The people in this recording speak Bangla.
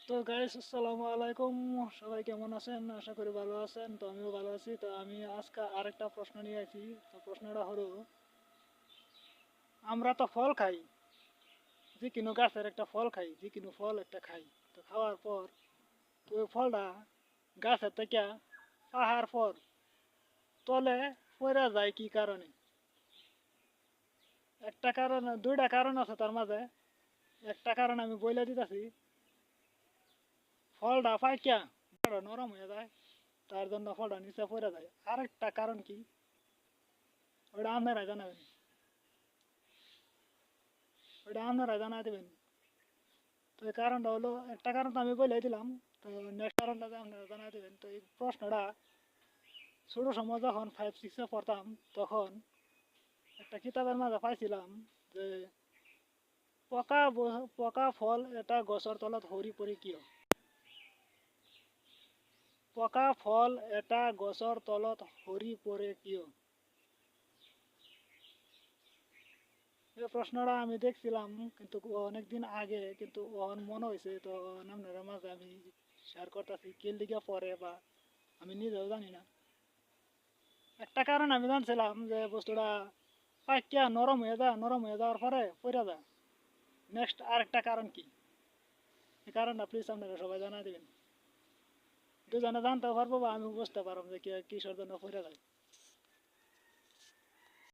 তো গাইস, আসসালামু আলাইকুম। সবাই কেমন আছেন? আশা করি ভালো আছেন। তো আমিও ভালো আছি। তো আমি আজকে আরেকটা প্রশ্ন নিয়ে আছি। তো প্রশ্নটা হলো, আমরা তো ফল খাই, যে কোনো গাছের একটা ফল খাই, যে কোনো ফল একটা খাই। তো খাওয়ার পর ওই ফলটা গাছের থেকে পাহাড় পর তলে পড়ে যায় কি কারণে? একটা কারণ, দুইটা কারণ আছে তার মাঝে। একটা কারণ আমি বইলে দিতেছি। ফলটা পাইকা নরম হয়ে যায়, তার জন্য ফলটা নিচে পড়ে যায়। আরেকটা কারণ কি, ওটা আপনারা জানাবেন। ওটা আপনারা জানা দেবেন। তো এই কারণটা হলো, একটা কারণ তো আমি বলে দিলাম। তো নেক্সট কারণটা যে আপনারা জানা দেবেন। তো এই প্রশ্নটা ছোটো সময় যখন 5-6-এ পড়তাম, তখন একটা কিতাবের মাঝে পাইছিলাম যে পকা ফল এটা গছৰ তলত সৰি পৰি কিয়? পকা ফল এটা গছৰ তলত সৰি পৰে কিয়? এই প্রশ্নটা আমি দেখছিলাম, কিন্তু অনেকদিন আগে, কিন্তু মনে হয়েছে। তো আপনারা মাঝে আমি শেয়ার করতেছি কে লিগে পড়ে, বা আমি নিজেও জানি না। একটা কারণ আমি জানছিলাম যে বস্তুটা পাইকা নরম হয়ে যাওয়ার পরে পড়ে যায়। নেক্সট আরেকটা কারণ কি, এই কারণটা প্লিজ আপনারা সবাই জানা দিবেন। দুজনে জানতে পারবো বা আমি বুঝতে পারবো যে কিসের জন্য পড়ে যায়।